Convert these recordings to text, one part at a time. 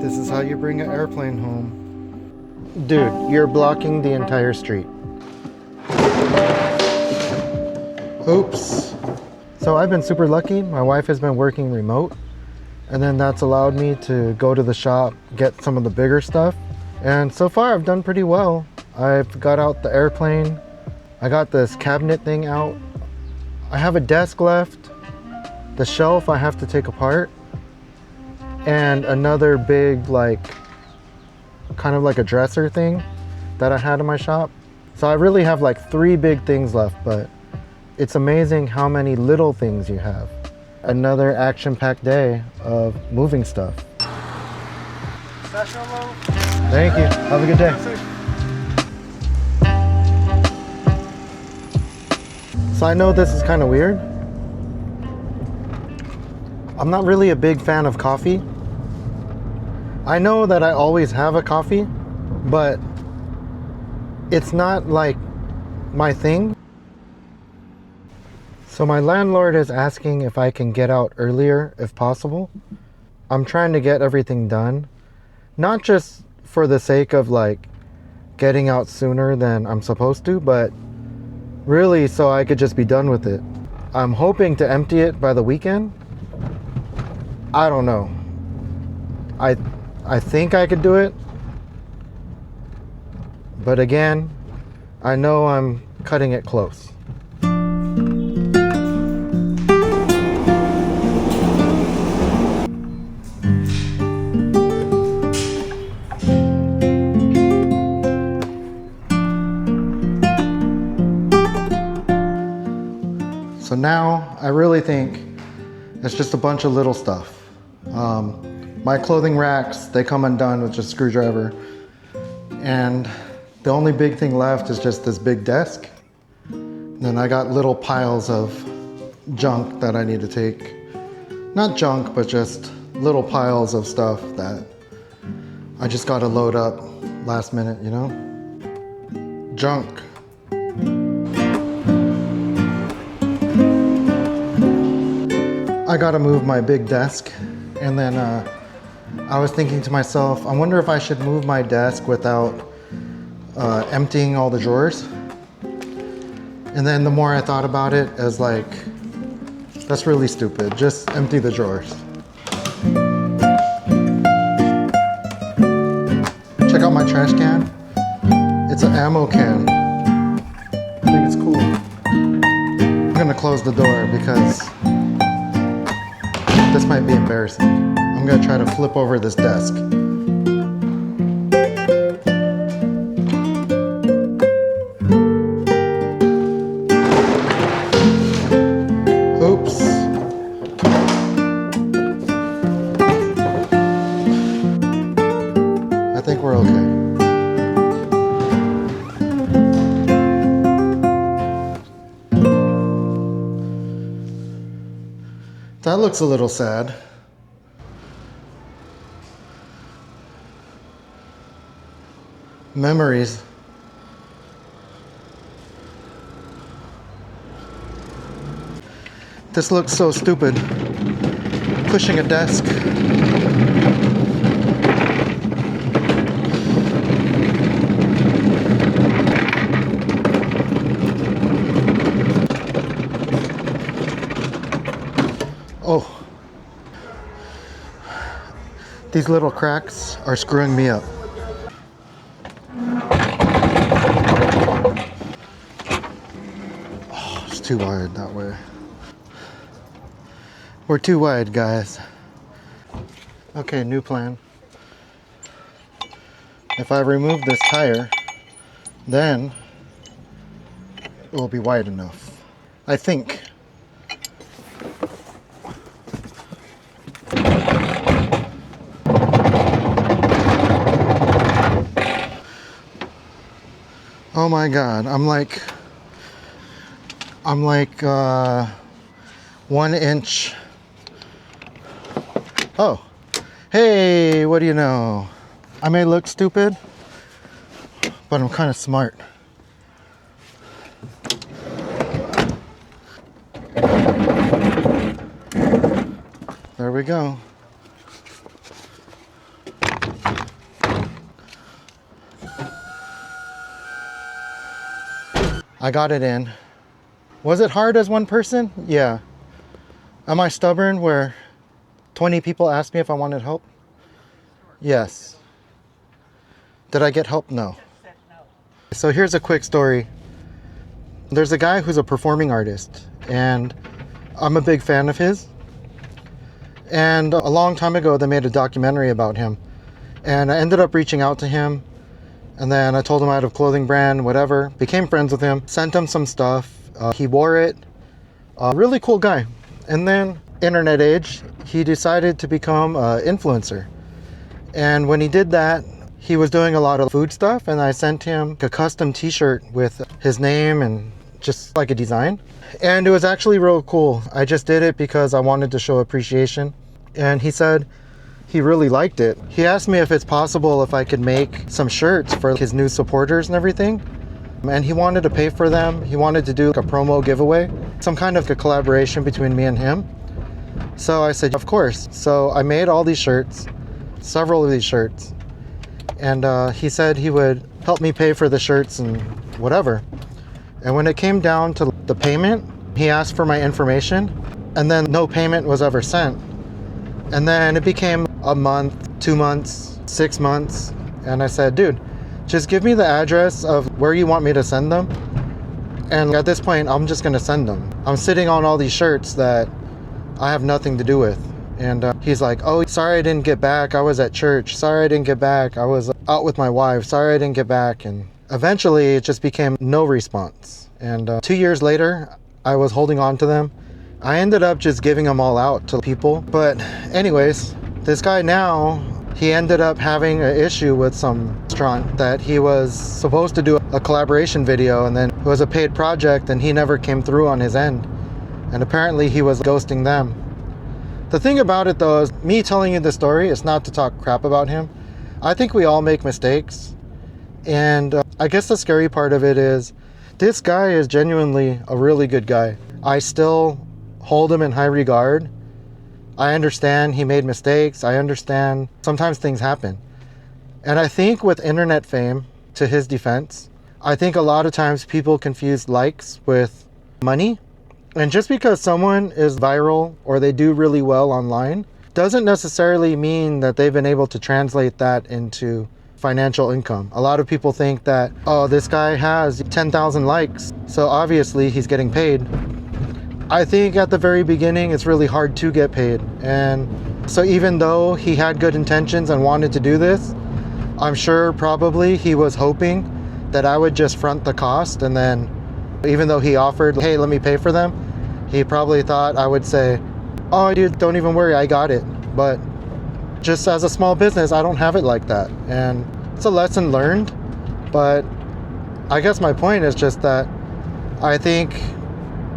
This is how you bring an airplane home. Dude, you're blocking the entire street. Oops. So I've been super lucky. My wife has been working remote, and then that's allowed me to go to the shop, get some of the bigger stuff. And so far I've done pretty well. I've got out the airplane. I got this cabinet thing out. I have a desk left. The shelf I have to take apart. And another big, like, kind of like a dresser thing that I had in my shop. So I really have like 3 big things left, but it's amazing how many little things you have. Another action-packed day of moving stuff. Thank you. Have a good day. So I know this is kind of weird. I'm not really a big fan of coffee. I know that I always have a coffee, but it's not like my thing. So my landlord is asking if I can get out earlier if possible. I'm trying to get everything done, not just for the sake of like getting out sooner than I'm supposed to, but really so I could just be done with it. I'm hoping to empty it by the weekend. I don't know. I think I could do it. But again, I know I'm cutting it close. So now I really think it's just a bunch of little stuff. My clothing racks, they come undone with just a screwdriver. And the only big thing left is just this big desk. And then I got little piles of junk that I need to take. Not junk, but just little piles of stuff that I just gotta load up last minute, you know? Junk. I gotta move my big desk, and then I was thinking to myself, I wonder if I should move my desk without emptying all the drawers. And then the more I thought about it, I was like, that's really stupid. Just empty the drawers. Check out my trash can. It's an ammo can. I think it's cool. I'm gonna close the door because this might be embarrassing. I'm gonna try to flip over this desk. Oops. I think we're okay. That looks a little sad. Memories. This looks so stupid. Pushing a desk. Oh. These little cracks are screwing me up. Oh, it's too wide that way. We're too wide, guys. Okay, new plan. If I remove this tire, then it will be wide enough. I think. Oh my God, I'm like 1 inch. Oh, hey, what do you know? I may look stupid, but I'm kind of smart. There we go. I got it in. Was it hard as one person? Yeah. Am I stubborn where 20 people asked me if I wanted help? Yes. Did I get help? No. So here's a quick story. There's a guy who's a performing artist, and I'm a big fan of his. And a long time ago, they made a documentary about him. And I ended up reaching out to him. And then I told him I had a clothing brand, whatever. Became friends with him, sent him some stuff. He wore it. Really cool guy. And then, internet age, he decided to become an influencer. And when he did that, he was doing a lot of food stuff. And I sent him a custom t-shirt with his name and just like a design. And it was actually real cool. I just did it because I wanted to show appreciation. And he said he really liked it. He asked me if it's possible if I could make some shirts for his new supporters and everything. And he wanted to pay for them. He wanted to do a promo giveaway, some kind of a collaboration between me and him. So I said, of course. So I made all these shirts, several of these shirts. And he said he would help me pay for the shirts and whatever. And when it came down to the payment, he asked for my information, and then no payment was ever sent. And then it became a month, 2 months, 6 months. And I said, dude, just give me the address of where you want me to send them. And at this point, I'm just going to send them. I'm sitting on all these shirts that I have nothing to do with. And he's like, oh, sorry I didn't get back. I was at church. Sorry I didn't get back. I was out with my wife. Sorry I didn't get back. And eventually it just became no response. And 2 years later, I was holding on to them. I ended up just giving them all out to people. But anyways, this guy now, he ended up having an issue with some restaurant that he was supposed to do a collaboration video, and then it was a paid project and he never came through on his end. And apparently he was ghosting them. The thing about it though is me telling you the story is not to talk crap about him. I think we all make mistakes. And I guess the scary part of it is this guy is genuinely a really good guy. I still hold him in high regard. I understand he made mistakes. I understand sometimes things happen. And I think with internet fame, to his defense, I think a lot of times people confuse likes with money. And just because someone is viral or they do really well online doesn't necessarily mean that they've been able to translate that into financial income. A lot of people think that, oh, this guy has 10,000 likes, so obviously he's getting paid. I think at the very beginning, it's really hard to get paid. And so even though he had good intentions and wanted to do this, I'm sure probably he was hoping that I would just front the cost. And then even though he offered, hey, let me pay for them, he probably thought I would say, oh, dude, don't even worry, I got it. But just as a small business, I don't have it like that. And it's a lesson learned. But I guess my point is just that I think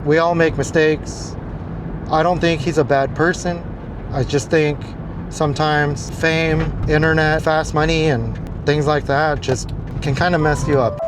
we all make mistakes. I don't think he's a bad person. I just think sometimes fame, internet, fast money, and things like that just can kind of mess you up.